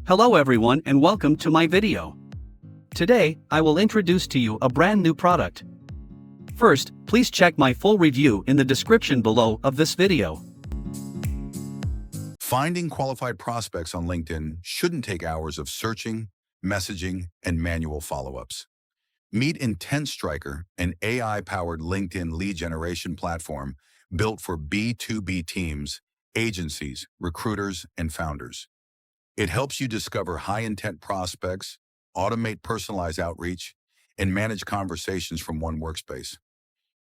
Hello everyone and welcome to my video. Today, I will introduce to you a brand new product. First, please check my full review in the description below of this video. Finding qualified prospects on LinkedIn shouldn't take hours of searching, messaging, and manual follow-ups. Meet IntentStriker, an AI-powered LinkedIn lead generation platform built for B2B teams, agencies, recruiters, and founders. It helps you discover high-intent prospects, automate personalized outreach, and manage conversations from one workspace.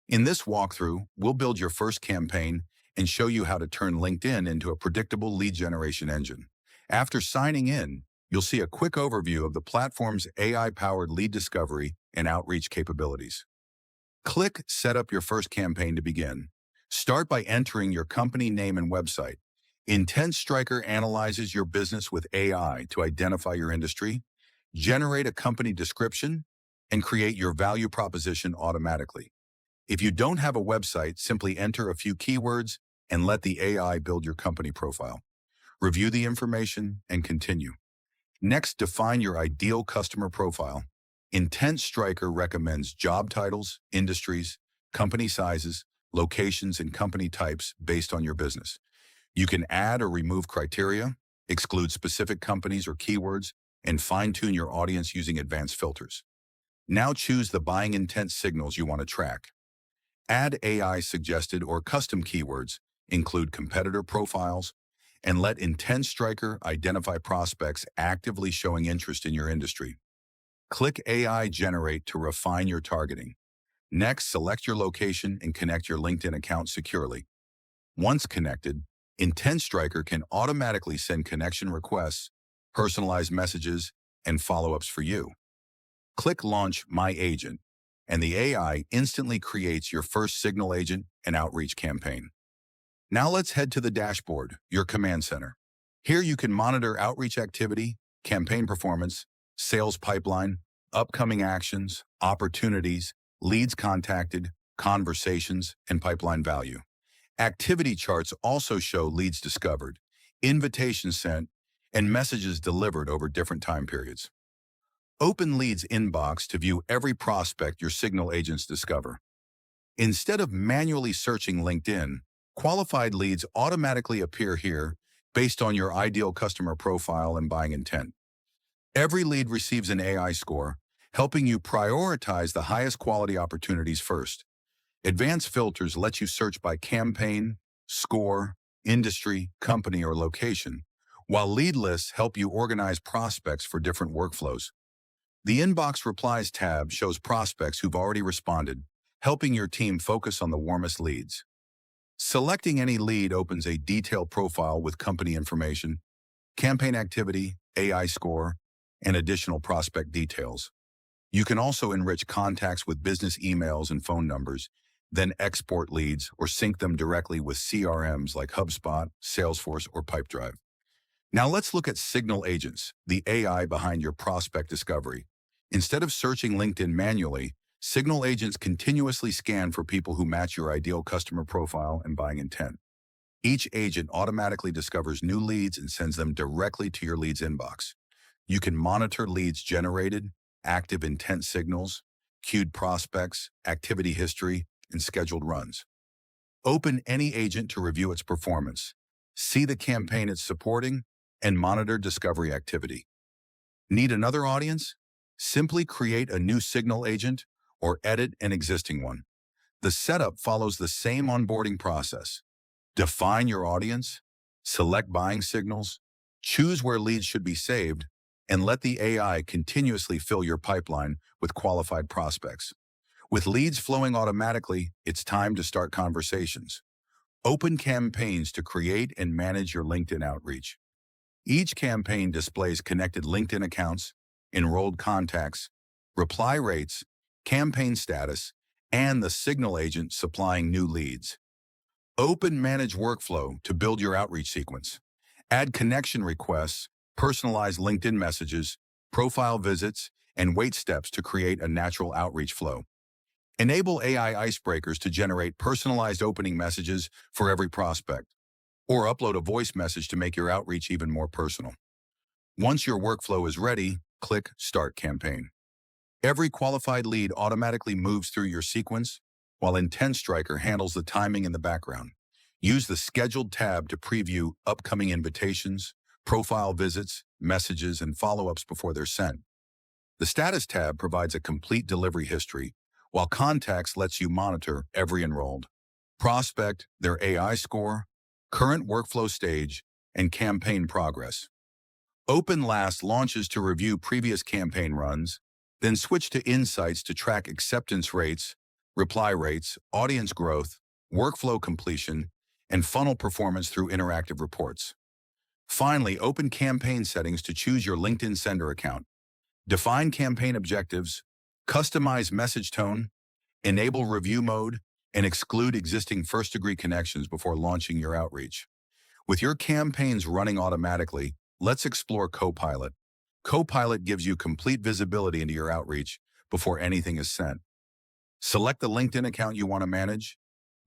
In this walkthrough, we'll build your first campaign and show you how to turn LinkedIn into a predictable lead generation engine. After signing in, you'll see a quick overview of the platform's AI-powered lead discovery and outreach capabilities. Click Set up your first campaign to begin. Start by entering your company name and website. IntentStriker analyzes your business with AI to identify your industry, generate a company description, and create your value proposition automatically. If you don't have a website, simply enter a few keywords and let the AI build your company profile. Review the information and continue. Next, define your ideal customer profile. IntentStriker recommends job titles, industries, company sizes, locations, and company types based on your business. You can add or remove criteria, exclude specific companies or keywords, and fine-tune your audience using advanced filters. Now choose the buying intent signals you want to track. Add AI-suggested or custom keywords, include competitor profiles, and let IntentStriker identify prospects actively showing interest in your industry. Click AI Generate to refine your targeting. Next, select your location and connect your LinkedIn account securely. Once connected, IntentStriker can automatically send connection requests, personalized messages, and follow-ups for you. Click Launch My Agent, and the AI instantly creates your first signal agent and outreach campaign. Now let's head to the dashboard, your command center. Here you can monitor outreach activity, campaign performance, sales pipeline, upcoming actions, opportunities, leads contacted, conversations, and pipeline value. Activity charts also show leads discovered, invitations sent, and messages delivered over different time periods. Open Leads Inbox to view every prospect your signal agents discover. Instead of manually searching LinkedIn, qualified leads automatically appear here based on your ideal customer profile and buying intent. Every lead receives an AI score, helping you prioritize the highest quality opportunities first. Advanced filters let you search by campaign, score, industry, company, or location, while lead lists help you organize prospects for different workflows. The Inbox Replies tab shows prospects who've already responded, helping your team focus on the warmest leads. Selecting any lead opens a detailed profile with company information, campaign activity, AI score, and additional prospect details. You can also enrich contacts with business emails and phone numbers, then export leads or sync them directly with CRMs like HubSpot, Salesforce, or Pipedrive. Now let's look at Signal Agents, the AI behind your prospect discovery. Instead of searching LinkedIn manually, Signal Agents continuously scan for people who match your ideal customer profile and buying intent. Each agent automatically discovers new leads and sends them directly to your leads inbox. You can monitor leads generated, active intent signals, queued prospects, activity history, and scheduled runs. Open any agent to review its performance, see the campaign it's supporting, and monitor discovery activity. Need another audience? Simply create a new signal agent or edit an existing one. The setup follows the same onboarding process. Define your audience, select buying signals, choose where leads should be saved, and let the AI continuously fill your pipeline with qualified prospects. With leads flowing automatically, it's time to start conversations. Open campaigns to create and manage your LinkedIn outreach. Each campaign displays connected LinkedIn accounts, enrolled contacts, reply rates, campaign status, and the signal agent supplying new leads. Open Manage Workflow to build your outreach sequence. Add connection requests, personalize LinkedIn messages, profile visits, and wait steps to create a natural outreach flow. Enable AI icebreakers to generate personalized opening messages for every prospect, or upload a voice message to make your outreach even more personal. Once your workflow is ready, click Start Campaign. Every qualified lead automatically moves through your sequence, while IntentStriker handles the timing in the background. Use the Scheduled tab to preview upcoming invitations, profile visits, messages, and follow-ups before they're sent. The Status tab provides a complete delivery history, while Contacts lets you monitor every enrolled prospect, their AI score, current workflow stage, and campaign progress. Open Last launches to review previous campaign runs, then switch to Insights to track acceptance rates, reply rates, audience growth, workflow completion, and funnel performance through interactive reports. Finally, open Campaign Settings to choose your LinkedIn sender account. Define campaign objectives, customize message tone, enable review mode, and exclude existing first-degree connections before launching your outreach. With your campaigns running automatically, let's explore Copilot. Copilot gives you complete visibility into your outreach before anything is sent. Select the LinkedIn account you want to manage,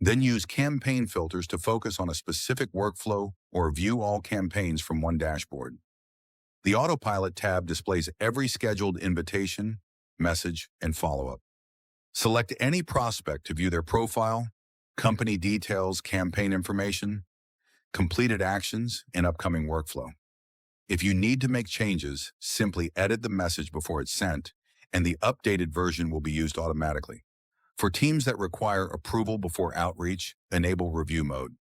then use campaign filters to focus on a specific workflow or view all campaigns from one dashboard. The Autopilot tab displays every scheduled invitation, message, and follow-up. Select any prospect to view their profile, company details, campaign information, completed actions, and upcoming workflow. If you need to make changes, simply edit the message before it's sent, and the updated version will be used automatically. For teams that require approval before outreach, enable review mode.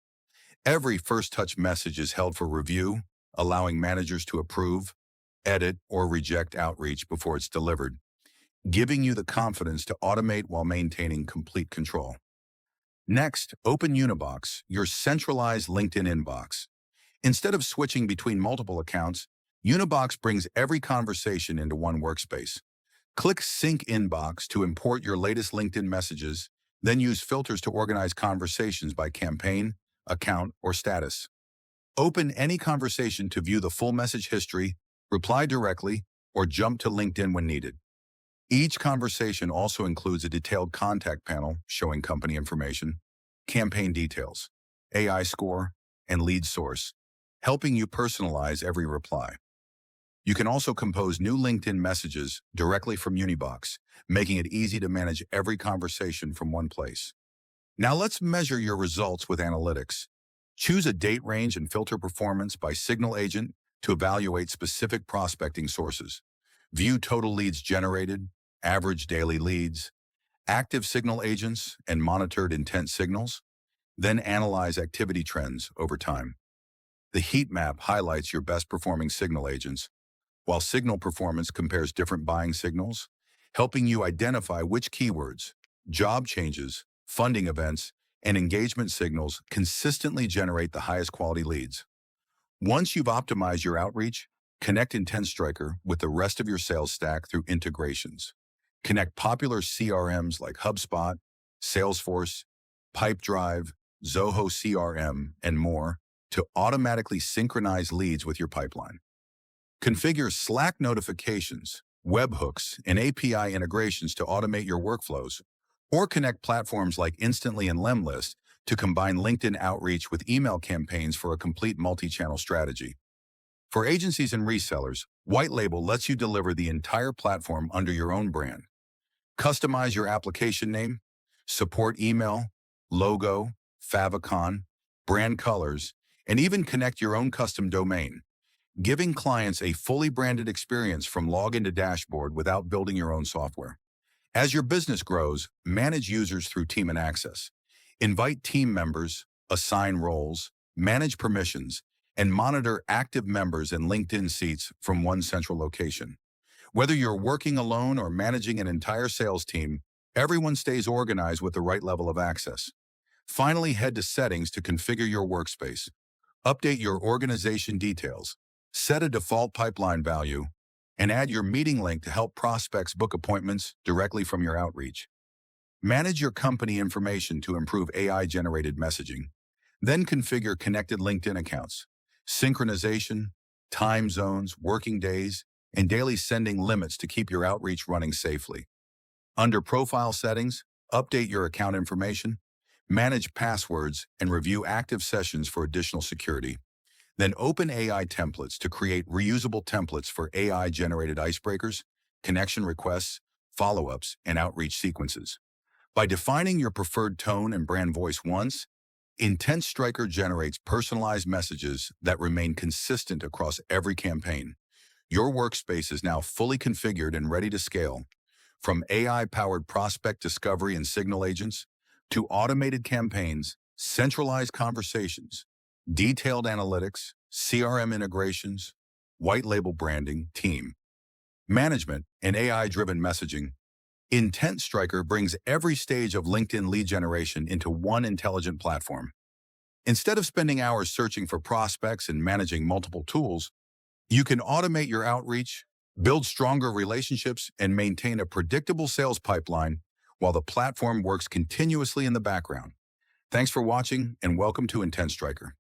Every first-touch message is held for review, allowing managers to approve, edit, or reject outreach before it's delivered, giving you the confidence to automate while maintaining complete control. Next, open Unibox, your centralized LinkedIn inbox. Instead of switching between multiple accounts, Unibox brings every conversation into one workspace. Click Sync Inbox to import your latest LinkedIn messages, then use filters to organize conversations by campaign, account, or status. Open any conversation to view the full message history, reply directly, or jump to LinkedIn when needed. Each conversation also includes a detailed contact panel showing company information, campaign details, AI score, and lead source, helping you personalize every reply. You can also compose new LinkedIn messages directly from Unibox, making it easy to manage every conversation from one place. Now let's measure your results with analytics. Choose a date range and filter performance by signal agent to evaluate specific prospecting sources. View total leads generated, average daily leads, active signal agents, and monitored intent signals. Then analyze activity trends over time. The heat map highlights your best performing signal agents, while signal performance compares different buying signals, helping you identify which keywords, job changes, funding events, and engagement signals consistently generate the highest quality leads. Once you've optimized your outreach, connect IntentStriker with the rest of your sales stack through integrations. Connect popular CRMs like HubSpot, Salesforce, Pipedrive, Zoho CRM, and more to automatically synchronize leads with your pipeline. Configure Slack notifications, webhooks, and API integrations to automate your workflows, or connect platforms like Instantly and Lemlist to combine LinkedIn outreach with email campaigns for a complete multi-channel strategy. For agencies and resellers, White Label lets you deliver the entire platform under your own brand. Customize your application name, support email, logo, favicon, brand colors, and even connect your own custom domain, giving clients a fully branded experience from login to dashboard without building your own software. As your business grows, manage users through Team and Access. Invite team members, assign roles, manage permissions, and monitor active members and LinkedIn seats from one central location. Whether you're working alone or managing an entire sales team, everyone stays organized with the right level of access. Finally, head to Settings to configure your workspace. Update your organization details, set a default pipeline value, and add your meeting link to help prospects book appointments directly from your outreach. Manage your company information to improve AI-generated messaging. Then configure connected LinkedIn accounts, synchronization, time zones, working days, and daily sending limits to keep your outreach running safely. Under Profile Settings, update your account information, manage passwords, and review active sessions for additional security. Then open AI templates to create reusable templates for AI-generated icebreakers, connection requests, follow-ups, and outreach sequences. By defining your preferred tone and brand voice once, IntentStriker generates personalized messages that remain consistent across every campaign. Your workspace is now fully configured and ready to scale, from AI-powered prospect discovery and signal agents to automated campaigns, centralized conversations, detailed analytics, CRM integrations, white label branding, team management, and AI-driven messaging. IntentStriker brings every stage of LinkedIn lead generation into one intelligent platform. Instead of spending hours searching for prospects and managing multiple tools, you can automate your outreach, build stronger relationships, and maintain a predictable sales pipeline while the platform works continuously in the background. Thanks for watching and welcome to IntentStriker.